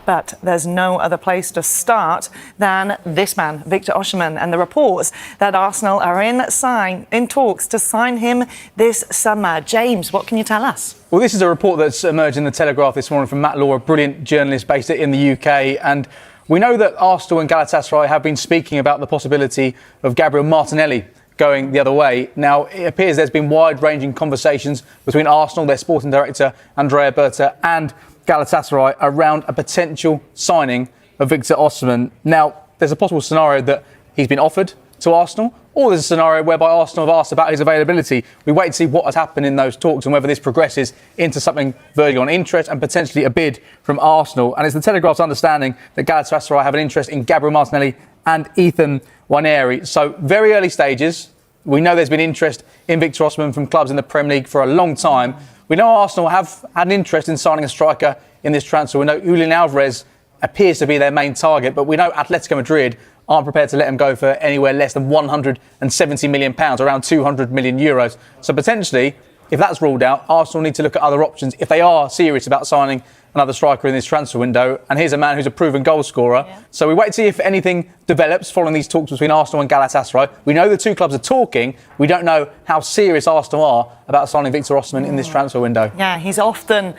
But there's no other place to start than this man, Victor Osimhen, and the reports that Arsenal are in talks to sign him this summer. James, what can you tell us? Well, this is a report that's emerged in the Telegraph this morning from Matt Law, a brilliant journalist based in the UK. And we know that Arsenal and Galatasaray have been speaking about the possibility of Gabriel Martinelli going the other way. Now, it appears there's been wide-ranging conversations between Arsenal, their sporting director, Andrea Berta, and Galatasaray around a potential signing of Victor Osimhen. Now, there's a possible scenario that he's been offered to Arsenal, or there's a scenario whereby Arsenal have asked about his availability. We wait to see what has happened in those talks and whether this progresses into something verging on interest and potentially a bid from Arsenal. And it's the Telegraph's understanding that Galatasaray have an interest in Gabriel Martinelli and Ethan Nwaneri. So very early stages. We know there's been interest in Victor Osimhen from clubs in the Premier League for a long time. We know Arsenal have had an interest in signing a striker in this transfer. We know Julian Alvarez appears to be their main target, but we know Atletico Madrid aren't prepared to let him go for anywhere less than £170 million, around €200 million. So potentially, if that's ruled out, Arsenal need to look at other options if they are serious about signing another striker in this transfer window. And here's a man who's a proven goal scorer. Yeah. So we wait to see if anything develops following these talks between Arsenal and Galatasaray. We know the two clubs are talking. We don't know how serious Arsenal are about signing Victor Osimhen in this transfer window. Yeah, he's often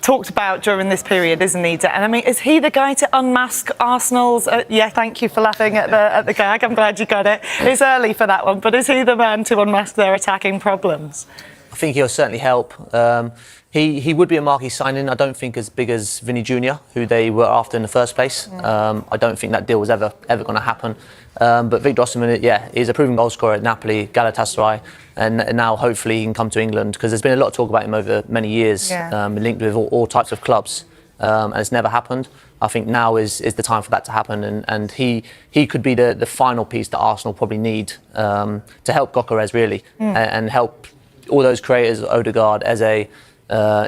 talked about during this period, isn't he? And I mean, is he the guy to unmask Arsenal's? Yeah, thank you for laughing at the gag. I'm glad you got it. It's early for that one, but is he the man to unmask their attacking problems? I think he'll certainly help. He would be a marquee signing. I don't think as big as Vinny Jr., who they were after in the first place. I don't think that deal was ever going to happen. But Victor Osimhen, yeah, is a proven goal scorer at Napoli, Galatasaray, and now hopefully he can come to England, because there's been a lot of talk about him over many years, linked with all types of clubs, and it's never happened. I think now is the time for that to happen, and he could be the final piece that Arsenal probably need to help Gyökeres really, and help all those creators, Odegaard, Eze,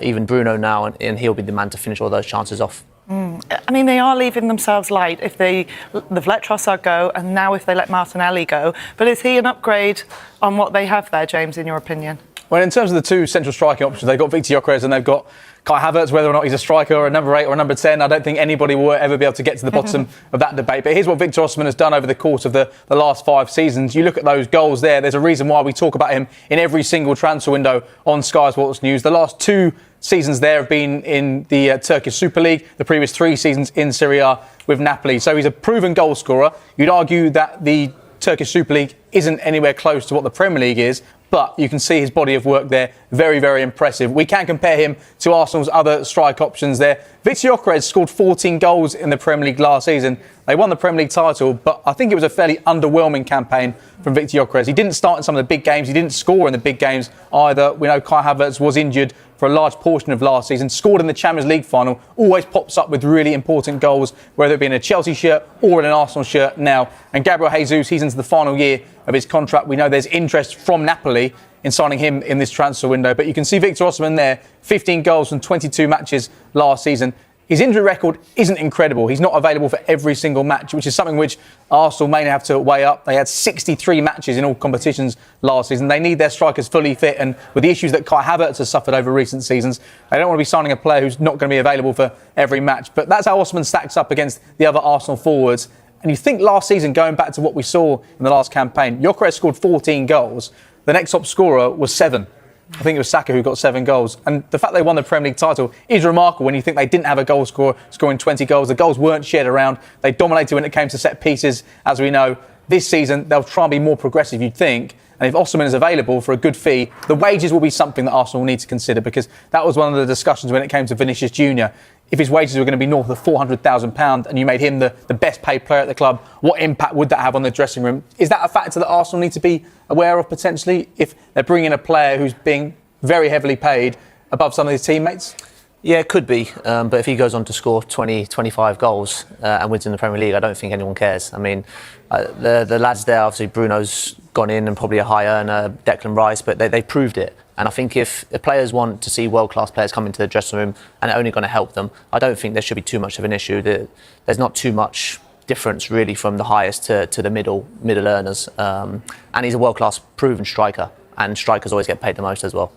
even Bruno now, and he'll be the man to finish all those chances off. I mean, they are leaving themselves light if they've let Trossard go, and now if they let Martinelli go. But is he an upgrade on what they have there, James, in your opinion? Well, in terms of the two central striking options, they've got Victor Gyökeres and they've got Kai Havertz. Whether or not he's a striker or a number 8 or a number 10, I don't think anybody will ever be able to get to the bottom of that debate. But here's what Victor Osimhen has done over the course of the last 5 seasons. You look at those goals there, there's a reason why we talk about him in every single transfer window on Sky Sports News. The last 2 seasons there have been in the Turkish Super League, the previous 3 seasons in Serie A with Napoli. So he's a proven goal scorer. You'd argue that the Turkish Super League isn't anywhere close to what the Premier League is, but you can see his body of work there, very, very impressive. We can compare him to Arsenal's other strike options there. Victor Gyökeres scored 14 goals in the Premier League last season. They won the Premier League title, but I think it was a fairly underwhelming campaign from Victor Gyökeres. He didn't start in some of the big games. He didn't score in the big games either. We know Kai Havertz was injured for a large portion of last season, scored in the Champions League final, always pops up with really important goals, whether it be in a Chelsea shirt or in an Arsenal shirt now. And Gabriel Jesus, he's into the final year of his contract. We know there's interest from Napoli in signing him in this transfer window. But you can see Victor Osimhen there, 15 goals from 22 matches last season. His injury record isn't incredible. He's not available for every single match, which is something which Arsenal may have to weigh up. They had 63 matches in all competitions last season. They need their strikers fully fit, and with the issues that Kai Havertz has suffered over recent seasons, they don't want to be signing a player who's not going to be available for every match. But that's how Osimhen stacks up against the other Arsenal forwards. And you think last season, going back to what we saw in the last campaign, Gyökeres scored 14 goals. The next top scorer was 7. I think it was Saka who got 7 goals. And the fact they won the Premier League title is remarkable when you think they didn't have a goal scorer scoring 20 goals. The goals weren't shared around. They dominated when it came to set pieces, as we know. This season, they'll try and be more progressive, you'd think. And if Osimhen is available for a good fee, the wages will be something that Arsenal will need to consider, because that was one of the discussions when it came to Vinicius Jr. If his wages were going to be north of £400,000 and you made him the best paid player at the club, what impact would that have on the dressing room? Is that a factor that Arsenal need to be aware of potentially if they're bringing in a player who's being very heavily paid above some of his teammates? Yeah, it could be. But if he goes on to score 20, 25 goals and wins in the Premier League, I don't think anyone cares. I mean, the lads there, obviously Bruno's gone in and probably a high earner, Declan Rice, but they proved it. And I think if players want to see world-class players come into the dressing room and they're only going to help them, I don't think there should be too much of an issue. There's not too much difference really from the highest to the middle earners. And he's a world-class proven striker, and strikers always get paid the most as well.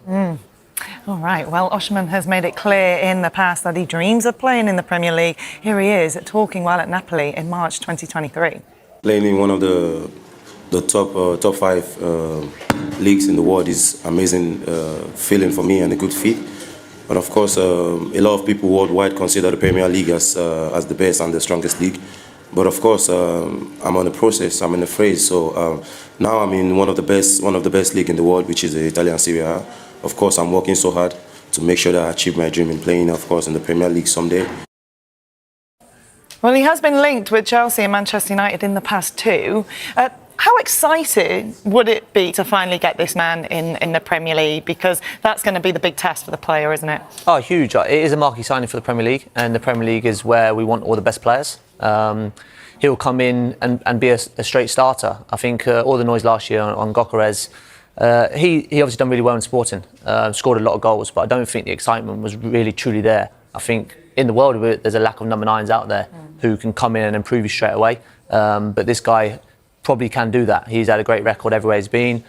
All right, well, Osimhen has made it clear in the past that he dreams of playing in the Premier League. Here he is talking while at Napoli in March 2023. Playing in one of the top five leagues in the world is amazing feeling for me and a good fit. But of course, a lot of people worldwide consider the Premier League as the best and the strongest league. But of course, I'm on the process. I'm in the phase. So now I'm in one of the best league in the world, which is the Italian Serie A. Of course, I'm working so hard to make sure that I achieve my dream in playing, of course, in the Premier League someday. Well, he has been linked with Chelsea and Manchester United in the past too. How excited would it be to finally get this man in the Premier League? Because that's going to be the big test for the player, isn't it? Oh, huge. It is a marquee signing for the Premier League, and the Premier League is where we want all the best players. He'll come in and be a straight starter. I think all the noise last year on Gyökeres, he obviously done really well in Sporting, scored a lot of goals, but I don't think the excitement was really truly there. I think in the world there's a lack of number 9s out there who can come in and improve you straight away. But this guy probably can do that. He's had a great record everywhere he's been.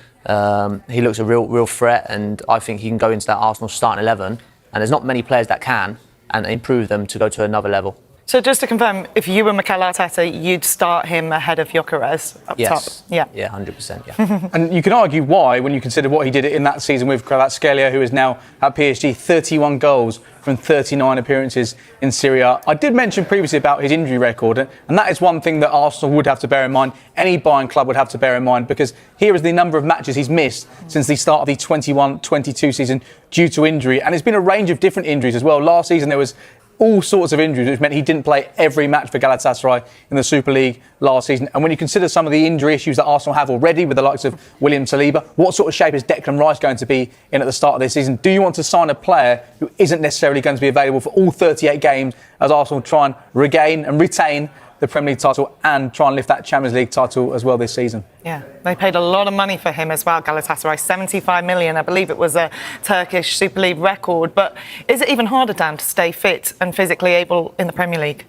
He looks a real threat, and I think he can go into that Arsenal starting 11. And there's not many players that can and improve them to go to another level. So just to confirm, if you were Mikel Arteta, you'd start him ahead of Gyökeres up top? Yeah, 100%, yeah. And you can argue why when you consider what he did in that season with Kvaratskhelia, who is now at PSG, 31 goals from 39 appearances in Serie A. I did mention previously about his injury record, and that is one thing that Arsenal would have to bear in mind, any Bayern club would have to bear in mind, because here is the number of matches he's missed since the start of the 21-22 season due to injury. And it's been a range of different injuries as well. Last season there was all sorts of injuries, which meant he didn't play every match for Galatasaray in the Super League last season. And when you consider some of the injury issues that Arsenal have already with the likes of William Saliba, what sort of shape is Declan Rice going to be in at the start of this season? Do you want to sign a player who isn't necessarily going to be available for all 38 games as Arsenal try and regain and retain the Premier League title and try and lift that Champions League title as well this season? Yeah, they paid a lot of money for him as well, Galatasaray, 75 million. I believe it was a Turkish Super League record. But is it even harder, Dan, to stay fit and physically able in the Premier League?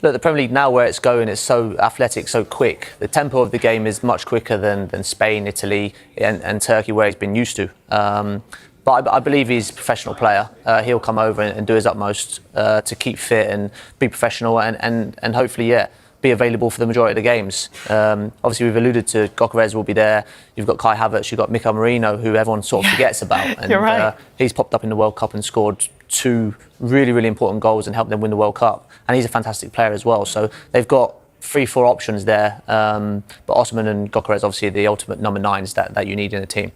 Look, the Premier League now where it's going is so athletic, so quick. The tempo of the game is much quicker than Spain, Italy and Turkey, where he's been used to. But I believe he's a professional player. He'll come over and do his utmost to keep fit and be professional and hopefully, be available for the majority of the games. Obviously, we've alluded to Gyökeres will be there. You've got Kai Havertz, you've got Mikel Merino, who everyone sort of forgets about. And You're right. He's popped up in the World Cup and scored 2 really important goals and helped them win the World Cup. And he's a fantastic player as well. So they've got 3-4 options there. But Osimhen and Gyökeres, obviously, the ultimate number 9s that you need in a team.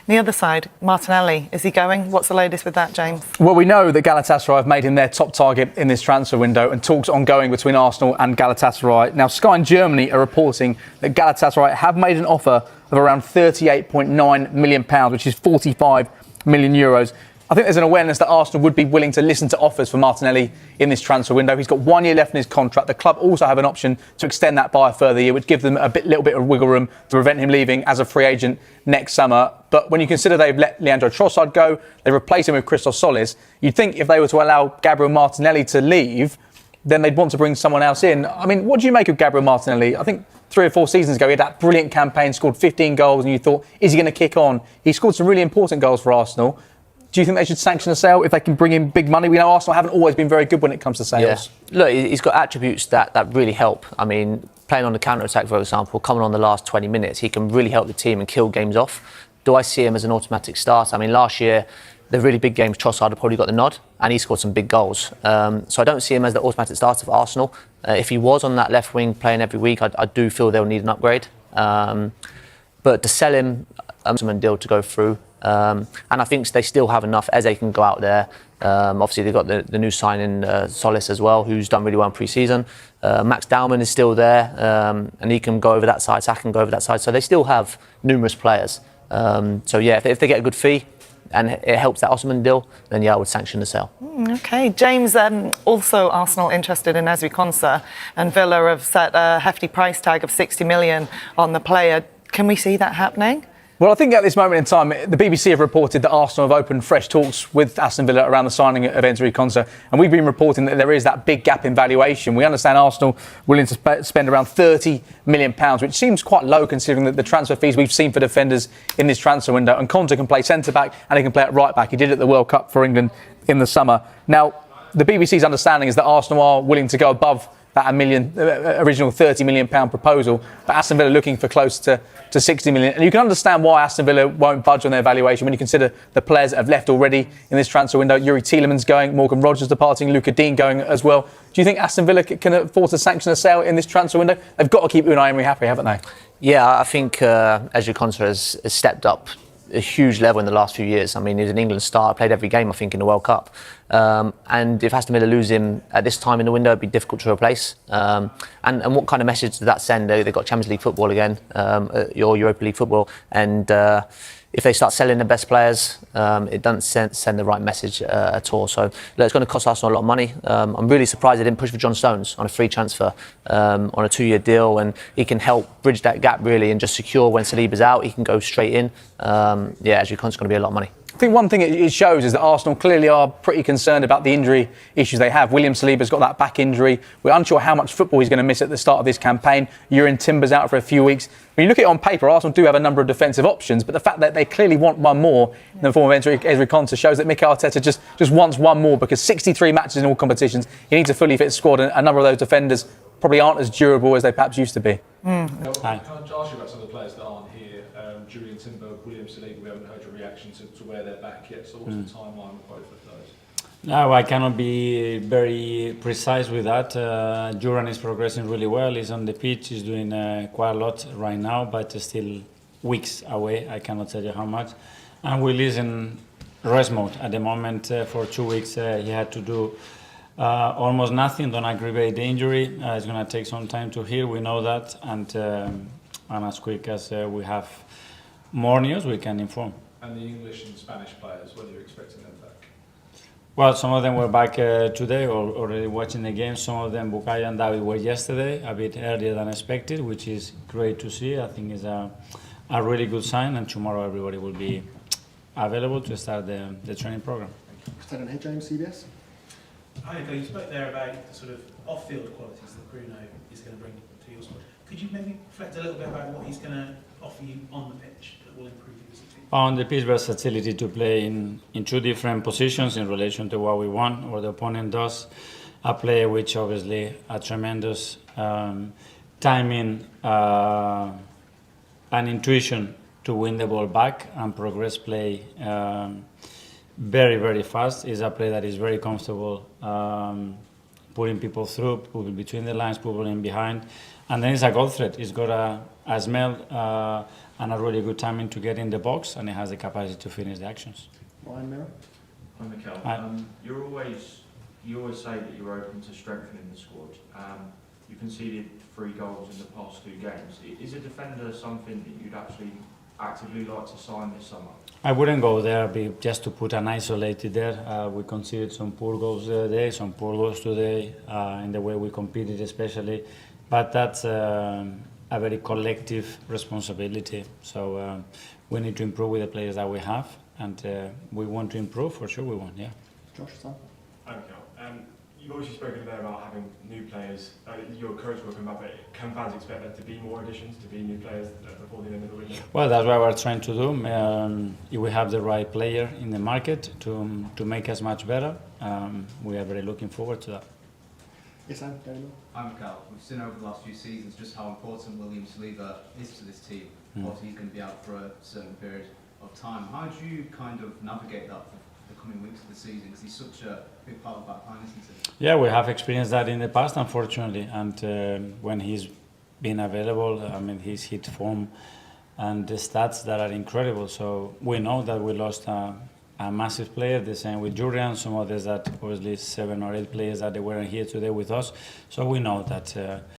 The other side, Martinelli, is he going? What's the latest with that, James? Well, we know that Galatasaray have made him their top target in this transfer window, and talks ongoing between Arsenal and Galatasaray. Now, Sky in Germany are reporting that Galatasaray have made an offer of around £38.9 million, which is 45 million euros. I think there's an awareness that Arsenal would be willing to listen to offers for Martinelli in this transfer window. He's got 1 year left in his contract. The club also have an option to extend that by a further year, which gives them a little bit of wiggle room to prevent him leaving as a free agent next summer. But when you consider they've let Leandro Trossard go, they replaced him with Christos Solis, you'd think if they were to allow Gabriel Martinelli to leave, then they'd want to bring someone else in. I mean, what do you make of Gabriel Martinelli? I think 3 or 4 seasons ago, he had that brilliant campaign, scored 15 goals, and you thought, is he going to kick on? He scored some really important goals for Arsenal. Do you think they should sanction a sale if they can bring in big money? We know Arsenal haven't always been very good when it comes to sales. Yeah. Look, he's got attributes that really help. I mean, playing on the counter-attack, for example, coming on the last 20 minutes, he can really help the team and kill games off. Do I see him as an automatic start? I mean, last year, the really big games, Trossard had probably got the nod, and he scored some big goals. So I don't see him as the automatic starter for Arsenal. If he was on that left wing playing every week, I do feel they'll need an upgrade. But to sell him, some deal to go through. And I think they still have enough as they can go out there. Obviously, they've got the new signing, Solis as well, who's done really well in pre-season. Max Dowman is still there, and he can go over that side, Saka can go over that side. So they still have numerous players. So, if they get a good fee and it helps that Osimhen deal, then, I would sanction the sale. OK. James, also Arsenal interested in Ezri Konsa, and Villa have set a hefty price tag of 60 million on the player. Can we see that happening? Well, I think at this moment in time, the BBC have reported that Arsenal have opened fresh talks with Aston Villa around the signing of Enzo Konsa, and we've been reporting that there is that big gap in valuation. We understand Arsenal willing to spend around £30 million, which seems quite low considering that the transfer fees we've seen for defenders in this transfer window. And Konsa can play centre-back and he can play at right-back. He did it at the World Cup for England in the summer. Now, the BBC's understanding is that Arsenal are willing to go above that original £30 million proposal, but Aston Villa looking for close to 60 million. And you can understand why Aston Villa won't budge on their valuation when you consider the players that have left already in this transfer window. Yuri Tielemans going, Morgan Rogers departing, Luca Dean going as well. Do you think Aston Villa can afford to sanction a sale in this transfer window? They've got to keep Unai Emery happy, haven't they? Yeah, I think Ezri Konsa has stepped up a huge level in the last few years. I mean, he's an England star, played every game, I think, in the World Cup. And if Aston Villa lose him at this time in the window, it'd be difficult to replace. And what kind of message does that send? They've got Champions League football again, your Europa League football. And if they start selling the best players, it doesn't send the right message at all. So it's going to cost Arsenal a lot of money. I'm really surprised they didn't push for John Stones on a free transfer, on a 2-year deal, and he can help bridge that gap really and just secure when Saliba's out, he can go straight in. Ezri Konsa's going to be a lot of money. I think one thing it shows is that Arsenal clearly are pretty concerned about the injury issues they have. William Saliba's got that back injury. We're unsure how much football he's going to miss at the start of this campaign. Jurrien Timber's out for a few weeks. When you look at it on paper, Arsenal do have a number of defensive options, but the fact that they clearly want one more in the form of Ezri Konsa shows that Mikel Arteta just wants one more, because 63 matches in all competitions, he needs a fully fit squad, and a number of those defenders probably aren't as durable as they perhaps used to be. Can I ask you about some of the players that aren't here? Jurrien Timber, William Saliba, we haven't heard your reaction to where they're back yet, so what's the timeline with both of those? No, I cannot be very precise with that. Jurrien is progressing really well. He's on the pitch. He's doing quite a lot right now, but still weeks away. I cannot tell you how much. And Will is in rest mode at the moment. For 2 weeks, he had to do almost nothing. Don't aggravate the injury. It's going to take some time to heal. We know that, and as quick as we have more news, we can inform. And the English and Spanish players, when are you expecting them back? Well, some of them were back today, or already watching the game. Some of them, Bukayo and David, were yesterday, a bit earlier than expected, which is great to see. I think it's a really good sign, and tomorrow everybody will be available to start the training program. Lieutenant Head James, CBS. Hi, Nico. You spoke there about the sort of off-field qualities that Bruno is going to bring to your squad. Could you maybe reflect a little bit about what he's going to offer you on the pitch that will improve you as a team? On the pitch, versatility to play in 2 different positions in relation to what we want or the opponent does. A player which obviously a tremendous timing and intuition to win the ball back and progress play very, very fast. Is a player that is very comfortable putting people through, putting between the lines, putting in behind. And then he's a goal threat. He's got a smell and a really good timing to get in the box, and he has the capacity to finish the actions. Ryan Miller. Hi, Mikel. You always say that you're open to strengthening the squad. You conceded 3 goals in the past 2 games. Is a defender something that you'd actually actively like to sign this summer? I wouldn't go there just to put an isolated there. We conceded some poor goals today, some poor goals today, in the way we competed especially. But that's a very collective responsibility. So we need to improve with the players that we have, and we want to improve, for sure we want, yeah. Josh, Sam. Hi, Mikel. You've obviously spoken there about having new players. Your coach will come up, but can fans expect there to be more additions, to be new players before the end of the window? Well, that's what we're trying to do. If we have the right player in the market to make us much better, we are very looking forward to that. Yes, Sam. Hi, Mikel. We've seen over the last few seasons just how important William Saliba is to this team. Obviously, he's going to be out for a certain period of time. How do you kind of navigate that for the coming weeks of the season? Because he's such a big part of that line, isn't he? Yeah, we have experienced that in the past, unfortunately. And when he's been available, I mean, he's hit form and the stats that are incredible. So we know that we lost a massive player. The same with Jurrien, some others that obviously 7 or 8 players that they weren't here today with us. So we know that